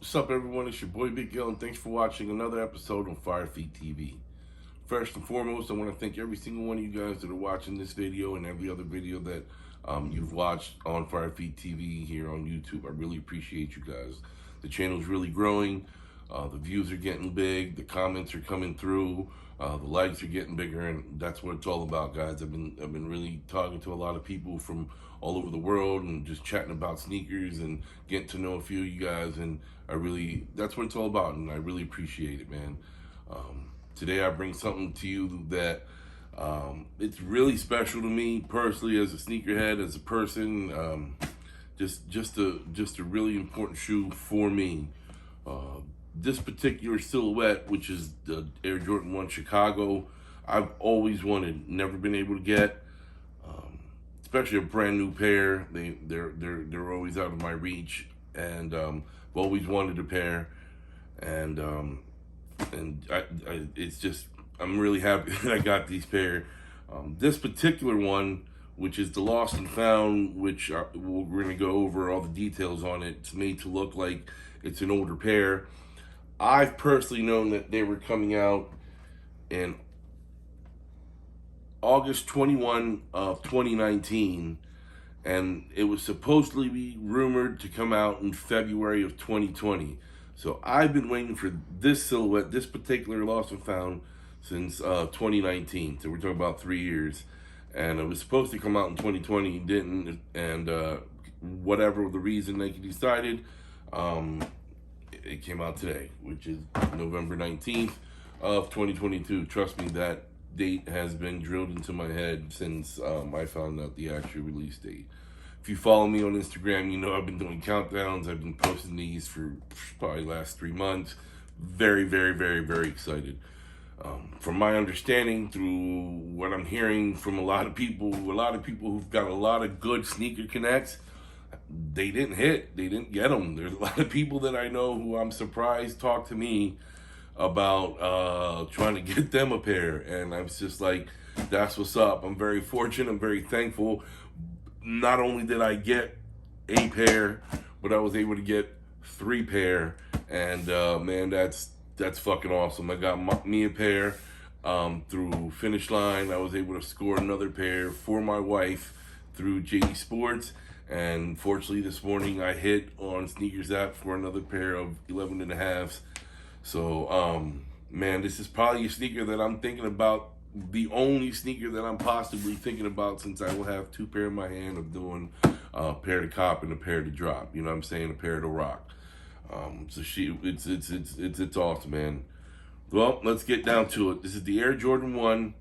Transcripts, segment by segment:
What's up, everyone? It's your boy Big Gill, and thanks for watching another episode on Fire Feet TV. First and foremost, I want to thank every single one of you guys that are watching this video and every other video that you've watched on Fire Feet TV here on YouTube. I really appreciate you guys. The channel's really growing. The views are getting big. The comments are coming through. The likes are getting bigger, and that's what it's all about, guys. I've been really talking to a lot of people from all over the world and just chatting about sneakers and getting to know a few of you guys, and that's what it's all about, and I really appreciate it, man. Today I bring something to you that it's really special to me personally as a sneakerhead, as a person. Just a really important shoe for me. This particular silhouette, which is the Air Jordan 1 Chicago, I've always wanted, never been able to get. Especially a brand new pair. They're always out of my reach, and I've always wanted a pair, and it's just, I'm really happy that I got these pair. This particular one, which is the Lost and Found, which we're gonna go over all the details on it. It's made to look like it's an older pair. I've personally known that they were coming out in August 21 of 2019, and it was supposedly be rumored to come out in February of 2020. So I've been waiting for this silhouette, this particular Lost and Found, since 2019. So we're talking about 3 years, and it was supposed to come out in 2020, didn't, and whatever the reason they decided, it came out today, which is November 19th of 2022. Trust me, that date has been drilled into my head since I found out the actual release date. If you follow me on Instagram, you know I've been doing countdowns. I've been posting these for probably the last 3 months. Very, very, very, very excited. From my understanding, through what I'm hearing from a lot of people who've got a lot of good sneaker connects, they didn't hit. They didn't get them. There's a lot of people that I know who I'm surprised talk to me about trying to get them a pair, and I'm just like, that's what's up. I'm very fortunate. I'm very thankful. Not only did I get a pair, but I was able to get 3 pair, and man, that's fucking awesome. I got me a pair through Finish Line. I was able to score another pair for my wife through JD Sports. And fortunately, this morning I hit on Sneakers app for another pair of 11 and a halves. So, man, this is probably a sneaker that I'm thinking about, the only sneaker that I'm possibly thinking about, since I will have 2 pair in my hand of doing a pair to cop and a pair to drop. You know what I'm saying? A pair to rock. So it's awesome, man. Well, let's get down to it. This is the Air Jordan 1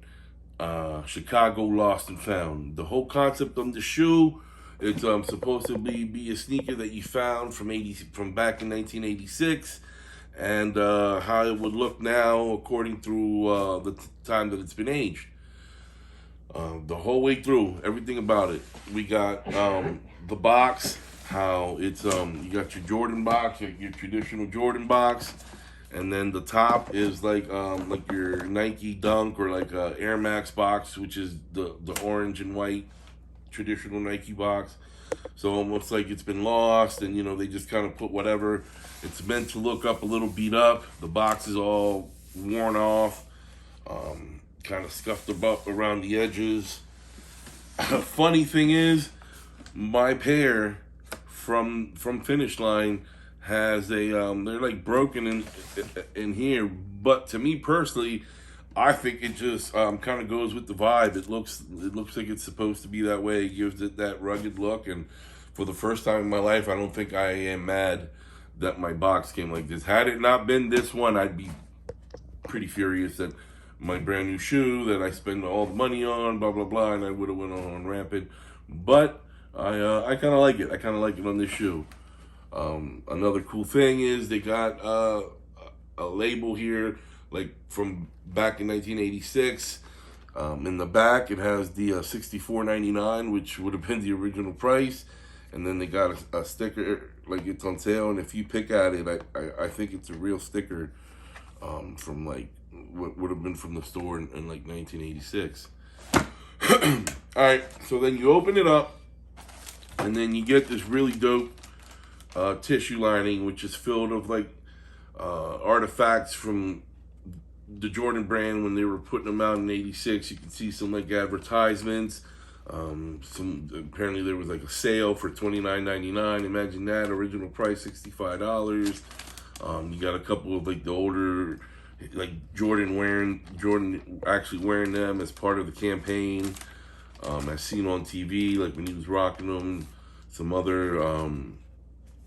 Chicago Lost and Found. The whole concept of the shoe, it's supposed to be a sneaker that you found from back in 1986, and how it would look now according through the time that it's been aged. The whole way through, everything about it. We got the box, how it's you got your Jordan box, your traditional Jordan box, and then the top is like your Nike Dunk or like a Air Max box, which is the orange and white traditional Nike box. So almost like it's been lost, and you know, they just kind of put whatever. It's meant to look up a little beat up. The box is all worn off, kind of scuffed up around the edges. Funny thing is, my pair from Finish Line has a they're like broken in here, but to me personally, I think it just kind of goes with the vibe. It looks like it's supposed to be that way. It gives it that rugged look, and for the first time in my life, I don't think I am mad that my box came like this. Had it not been this one, I'd be pretty furious that my brand new shoe that I spend all the money on, blah blah blah, and I would have went on rampant. But I kind of like it. I kind of like it on this shoe. Another cool thing is they got a label here, like from back in 1986. In the back, it has the $64.99, which would have been the original price, and then they got a sticker like it's on sale. And if you pick at it, I think it's a real sticker from like what would have been from the store in like 1986. All right, so then you open it up, and then you get this really dope tissue lining, which is filled of like artifacts from the Jordan brand when they were putting them out in '86. You can see some like advertisements. Some apparently there was like a sale for $29.99. Imagine that, original price $65. You got a couple of like the older, like Jordan actually wearing them as part of the campaign. As seen on TV, like when he was rocking them. Some other,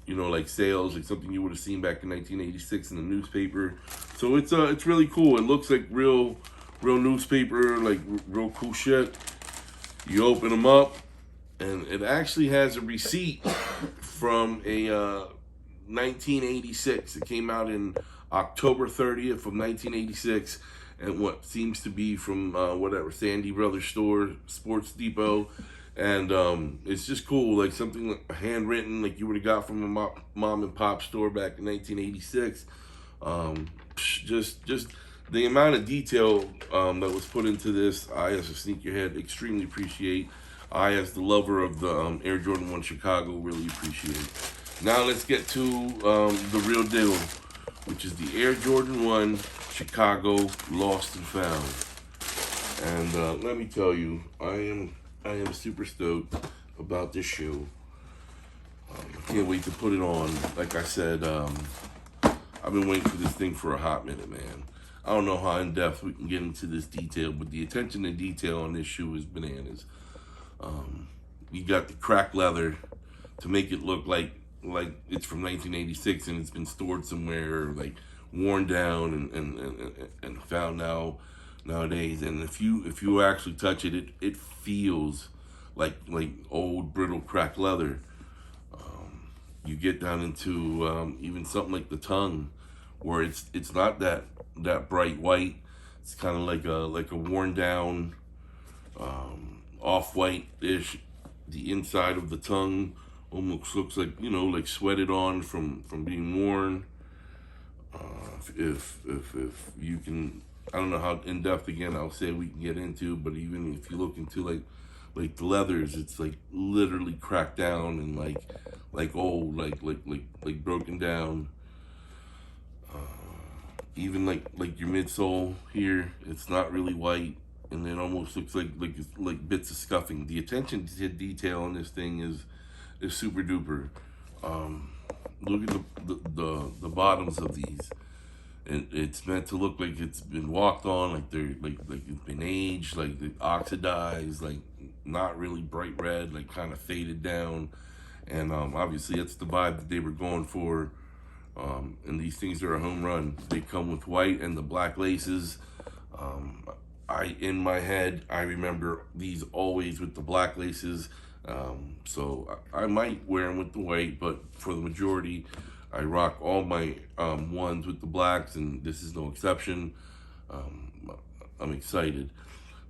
like sales, like something you would have seen back in 1986 in the newspaper. So it's really cool. It looks like real newspaper, like real cool shit. You open them up, and it actually has a receipt from a 1986. It came out in October 30th of 1986, and what seems to be from Sandy Brothers store, Sports Depot. And it's just cool, like something like handwritten, like you would have got from a mom and pop store back in 1986. Just the amount of detail that was put into this, I as a sneakerhead extremely appreciate. I as the lover of the Air Jordan 1 Chicago really appreciate. Now let's get to the real deal, which is the Air Jordan 1 Chicago Lost and Found. And let me tell you, I am super stoked about this shoe. I can't wait to put it on. Like I said, I've been waiting for this thing for a hot minute, man. I don't know how in depth we can get into this detail, but the attention to detail on this shoe is bananas. You got the cracked leather to make it look like it's from 1986 and it's been stored somewhere, or like worn down and found nowadays. And if you actually touch it, it feels like old brittle cracked leather. You get down into even something like the tongue, where it's not that bright white. It's kind of like a worn down off white-ish. The inside of the tongue almost looks like like sweated on from being worn. If you can, I don't know how in depth again I'll say we can get into, but even if you look into like the leathers, it's like literally cracked down and like old, like broken down. Even like your midsole here, it's not really white, and it almost looks like bits of scuffing. The attention to detail on this thing is super duper. Look at the bottoms of these. And it's meant to look like it's been walked on, like they're like it's been aged, like oxidized, like not really bright red, like kind of faded down. And obviously that's the vibe that they were going for. And these things are a home run. They come with white and the black laces. In my head, I remember these always with the black laces. So I might wear them with the white, but for the majority, I rock all my ones with the blacks, and this is no exception. I'm excited.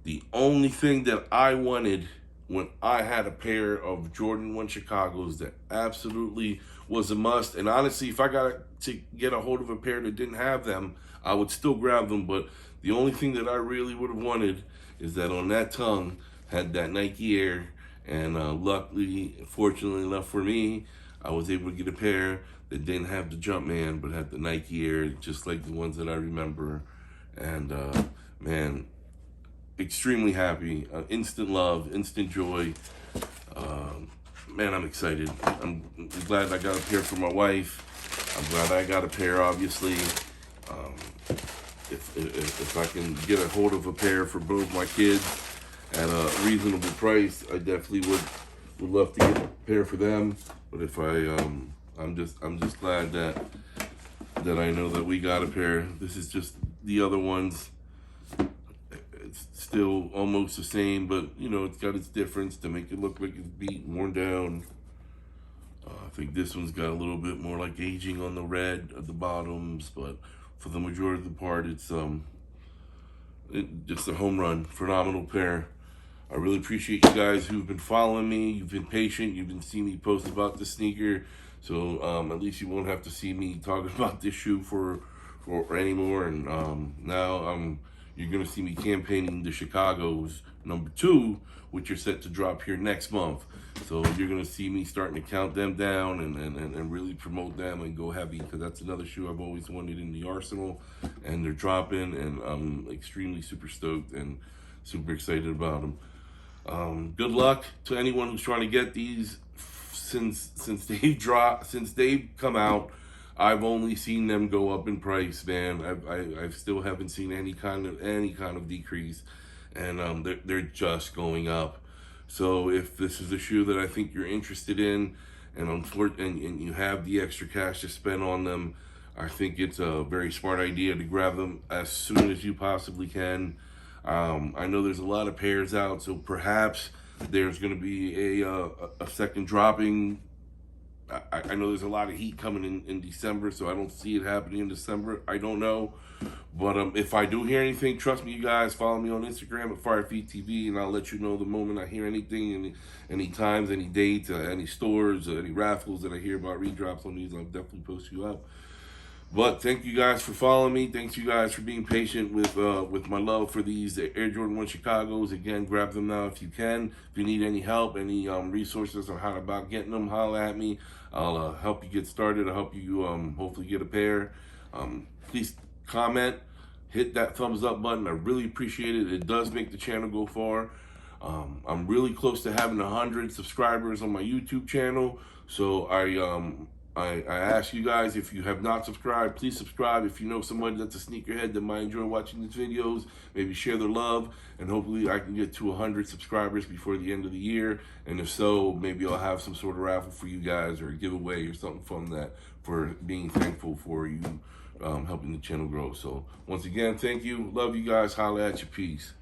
The only thing that I wanted when I had a pair of Jordan 1 Chicagos that absolutely was a must, and honestly, if I got to get a hold of a pair that didn't have them, I would still grab them, but the only thing that I really would have wanted is that on that tongue had that Nike Air, and luckily, fortunately enough for me, I was able to get a pair that didn't have the Jumpman, but had the Nike Air, just like the ones that I remember. And man, extremely happy. Instant love, instant joy. Man, I'm excited. I'm glad I got a pair for my wife. I'm glad I got a pair, obviously. If I can get a hold of a pair for both my kids at a reasonable price, I definitely would love to get a pair for them. But if I'm just glad that I know that we got a pair. This is just the other ones. It's still almost the same, but it's got its difference to make it look like it's beat and worn down. I think this one's got a little bit more like aging on the red at the bottoms, but for the majority of the part, it's just a home run. Phenomenal pair. I really appreciate you guys who've been following me. You've been patient. You've been seeing me post about the sneaker. So at least you won't have to see me talking about this shoe for anymore. And now I'm you're going to see me campaigning the Chicago's #2, which are set to drop here next month. So you're going to see me starting to count them down and really promote them and go heavy, because that's another shoe I've always wanted in the arsenal, and they're dropping, and I'm extremely super stoked and super excited about them. Good luck to anyone who's trying to get these. Since they've come out, I've only seen them go up in price, man. I still haven't seen any kind of decrease, and they're just going up. So if this is a shoe that I think you're interested in, and you have the extra cash to spend on them, I think it's a very smart idea to grab them as soon as you possibly can. I know there's a lot of pairs out, so perhaps there's going to be a second dropping. I know there's a lot of heat coming in December, so I don't see it happening in December. I don't know. But if I do hear anything, trust me, you guys, follow me on Instagram at FireFeed TV, and I'll let you know the moment I hear anything, any times, any dates, any stores, any raffles that I hear about redrops on these. I'll definitely post you up. But thank you guys for following me. Thanks you guys for being patient with my love for these Air Jordan 1 Chicagos. Again, grab them now if you can. If you need any help, any resources on how about getting them, holla at me. I'll help you get started. I'll help you hopefully get a pair. Please comment, hit that thumbs up button. I really appreciate it. It does make the channel go far. I'm really close to having 100 subscribers on my YouTube channel. So I ask you guys, if you have not subscribed, please subscribe. If you know somebody that's a sneakerhead that might enjoy watching these videos, maybe share their love, and hopefully I can get to 100 subscribers before the end of the year. And if so, maybe I'll have some sort of raffle for you guys, or a giveaway or something from that, for being thankful for you helping the channel grow. So once again, thank you. Love you guys. Holla at you. Peace.